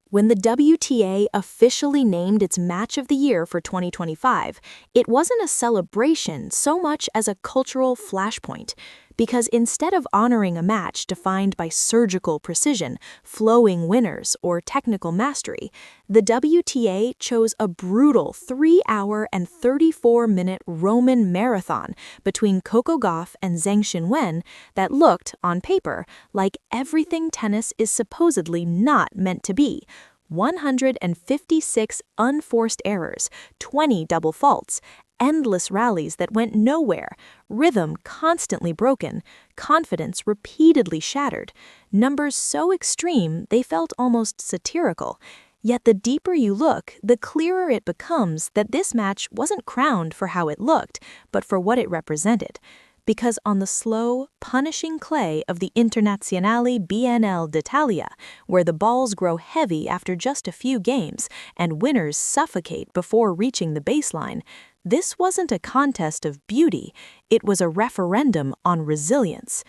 When the WTA officially named its Match of the Year for 2025, it wasn't a celebration so much as a cultural flashpoint, because instead of honoring a match defined by surgical precision, flowing winners, or technical mastery, the WTA chose a brutal 3-hour and 34-minute Roman marathon between Coco Gauff and Zheng Xinwen that looked, on paper, like everything tennis is supposedly not meant to be. 156 unforced errors, 20 double faults, endless rallies that went nowhere, rhythm constantly broken, confidence repeatedly shattered, numbers so extreme they felt almost satirical. Yet the deeper you look, the clearer it becomes that this match wasn't crowned for how it looked, but for what it represented. Because on the slow, punishing clay of the Internazionale BNL d'Italia, where the balls grow heavy after just a few games and winners suffocate before reaching the baseline, this wasn't a contest of beauty, it was a referendum on resilience.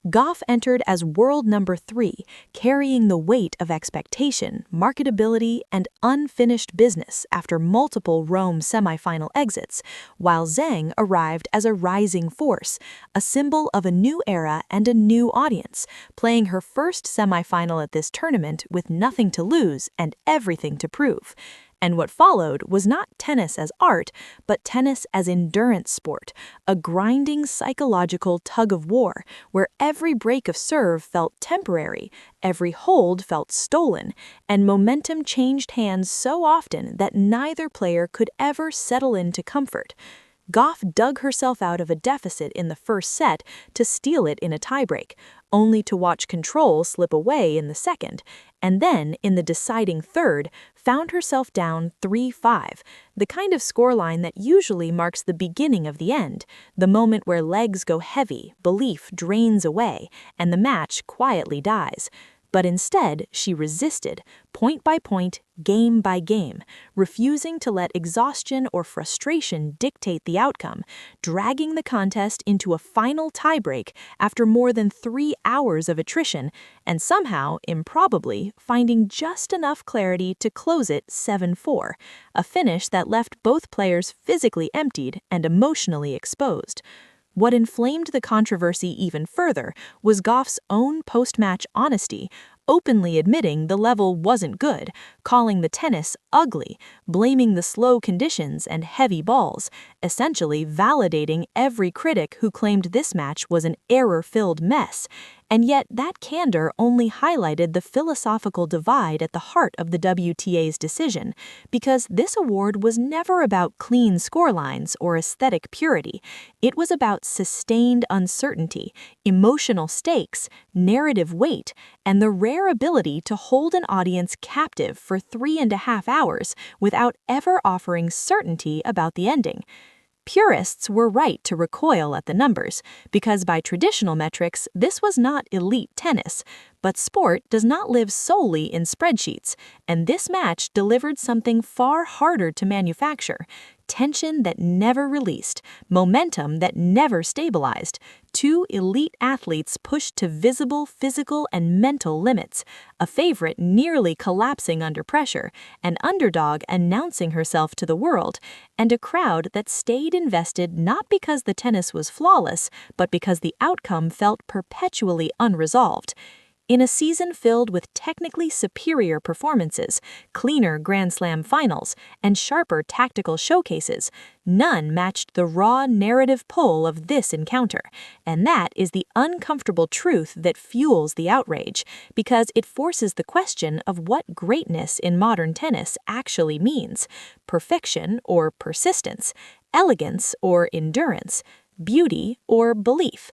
Gauff entered as world number 3, carrying the weight of expectation, marketability, and unfinished business after multiple Rome semifinal exits, while Zheng arrived as a rising force, a symbol of a new era and a new audience, playing her first semifinal at this tournament with nothing to lose and everything to prove. And what followed was not tennis as art, but tennis as endurance sport, a grinding psychological tug-of-war where every break of serve felt temporary, every hold felt stolen, and momentum changed hands so often that neither player could ever settle into comfort. Gauff dug herself out of a deficit in the first set to steal it in a tiebreak, only to watch control slip away in the second, and then, in the deciding third, found herself down 3-5, the kind of scoreline that usually marks the beginning of the end, the moment where legs go heavy, belief drains away, and the match quietly dies. But instead, she resisted, point by point, game by game, refusing to let exhaustion or frustration dictate the outcome, dragging the contest into a final tiebreak after more than 3 hours of attrition, and somehow, improbably, finding just enough clarity to close it 7-4, a finish that left both players physically emptied and emotionally exposed. What inflamed the controversy even further was Gauff's own post-match honesty, openly admitting the level wasn't good, calling the tennis ugly, blaming the slow conditions and heavy balls, essentially validating every critic who claimed this match was an error-filled mess. And yet that candor only highlighted the philosophical divide at the heart of the WTA's decision, because this award was never about clean scorelines or aesthetic purity. It was about sustained uncertainty, emotional stakes, narrative weight, and the rare ability to hold an audience captive for 3.5 hours without ever offering certainty about the ending. Purists were right to recoil at the numbers, because by traditional metrics, this was not elite tennis. But sport does not live solely in spreadsheets, and this match delivered something far harder to manufacture: tension that never released, momentum that never stabilized, 2 elite athletes pushed to visible physical and mental limits, a favorite nearly collapsing under pressure, an underdog announcing herself to the world, and a crowd that stayed invested not because the tennis was flawless, but because the outcome felt perpetually unresolved. In a season filled with technically superior performances, cleaner Grand Slam finals, and sharper tactical showcases, none matched the raw narrative pull of this encounter, and that is the uncomfortable truth that fuels the outrage, because it forces the question of what greatness in modern tennis actually means: perfection or persistence, elegance or endurance, beauty or belief.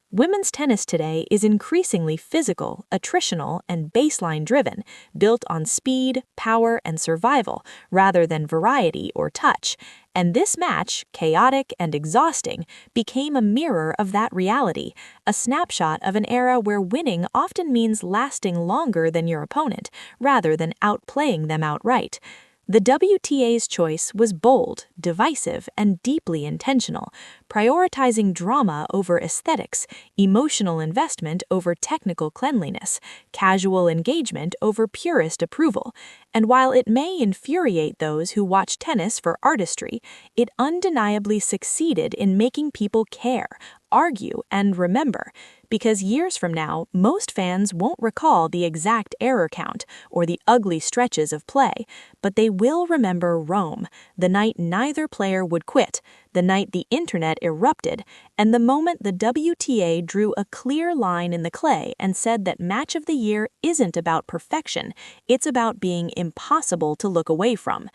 Women's tennis today is increasingly physical, attritional, and baseline-driven, built on speed, power, and survival, rather than variety or touch. And this match, chaotic and exhausting, became a mirror of that reality, a snapshot of an era where winning often means lasting longer than your opponent, rather than outplaying them outright. The WTA's choice was bold, divisive, and deeply intentional, prioritizing drama over aesthetics, emotional investment over technical cleanliness, casual engagement over purist approval. And while it may infuriate those who watch tennis for artistry, it undeniably succeeded in making people care, argue, and remember, because years from now, most fans won't recall the exact error count or the ugly stretches of play, but they will remember Rome, the night neither player would quit, the night the internet erupted, and the moment the WTA drew a clear line in the clay and said that Match of the Year isn't about perfection, it's about being impossible to look away from.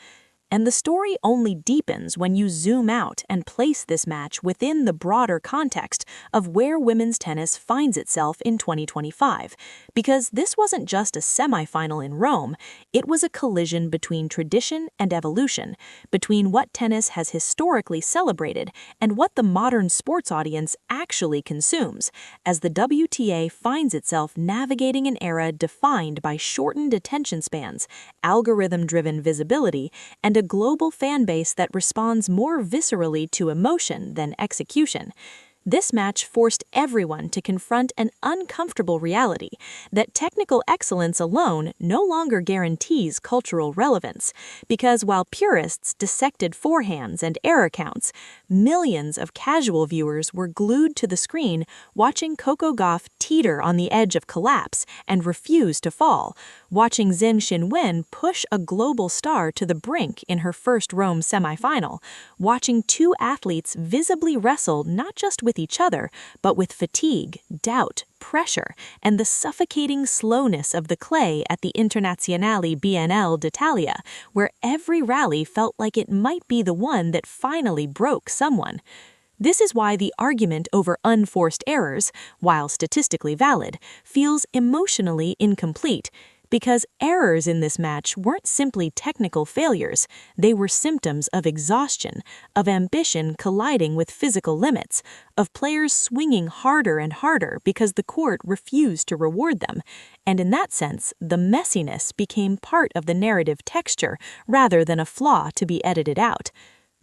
And the story only deepens when you zoom out and place this match within the broader context of where women's tennis finds itself in 2025. Because this wasn't just a semifinal in Rome, it was a collision between tradition and evolution, between what tennis has historically celebrated and what the modern sports audience actually consumes, as the WTA finds itself navigating an era defined by shortened attention spans, algorithm-driven visibility, and a global fan base that responds more viscerally to emotion than execution. This match forced everyone to confront an uncomfortable reality that technical excellence alone no longer guarantees cultural relevance, because while purists dissected forehands and error counts, millions of casual viewers were glued to the screen watching Coco Gauff teeter on the edge of collapse and refuse to fall, watching Zheng Xinwen push a global star to the brink in her first Rome semifinal, watching two athletes visibly wrestle not just with each other, but with fatigue, doubt, pressure, and the suffocating slowness of the clay at the Internazionale BNL d'Italia, where every rally felt like it might be the one that finally broke someone. This is why the argument over unforced errors, while statistically valid, feels emotionally incomplete, because errors in this match weren't simply technical failures, they were symptoms of exhaustion, of ambition colliding with physical limits, of players swinging harder and harder because the court refused to reward them, and in that sense, the messiness became part of the narrative texture rather than a flaw to be edited out.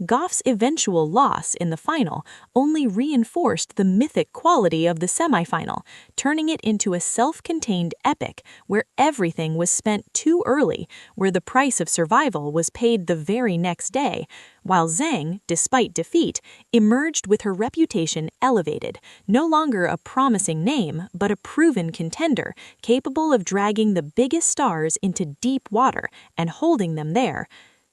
Gauff's eventual loss in the final only reinforced the mythic quality of the semifinal, turning it into a self-contained epic where everything was spent too early, where the price of survival was paid the very next day, while Zhang, despite defeat, emerged with her reputation elevated, no longer a promising name, but a proven contender, capable of dragging the biggest stars into deep water and holding them there.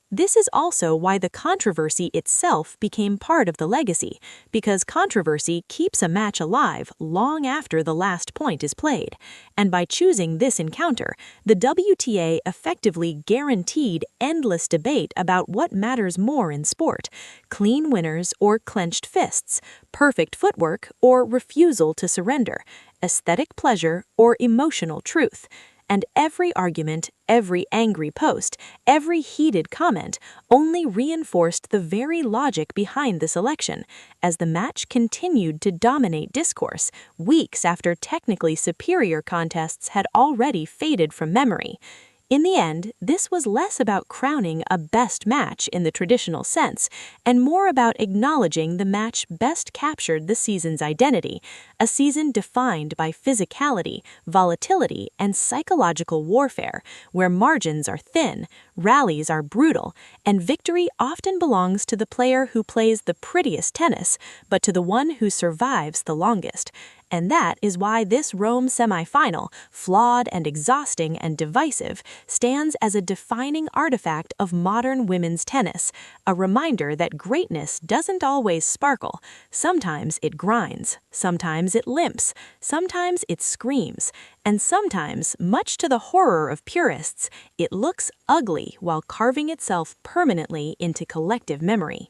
This is also why the controversy itself became part of the legacy, because controversy keeps a match alive long after the last point is played. And by choosing this encounter, the WTA effectively guaranteed endless debate about what matters more in sport: clean winners or clenched fists, perfect footwork or refusal to surrender, aesthetic pleasure or emotional truth. And every argument, every angry post, every heated comment only reinforced the very logic behind the selection, as the match continued to dominate discourse weeks after technically superior contests had already faded from memory. In the end, this was less about crowning a best match in the traditional sense, and more about acknowledging the match best captured the season's identity, a season defined by physicality, volatility, and psychological warfare, where margins are thin, rallies are brutal, and victory often belongs to the player who plays the prettiest tennis, but to the one who survives the longest. And that is why this Rome semifinal, flawed and exhausting and divisive, stands as a defining artifact of modern women's tennis, a reminder that greatness doesn't always sparkle. Sometimes it grinds, sometimes it limps, sometimes it screams, and sometimes, much to the horror of purists, it looks ugly while carving itself permanently into collective memory.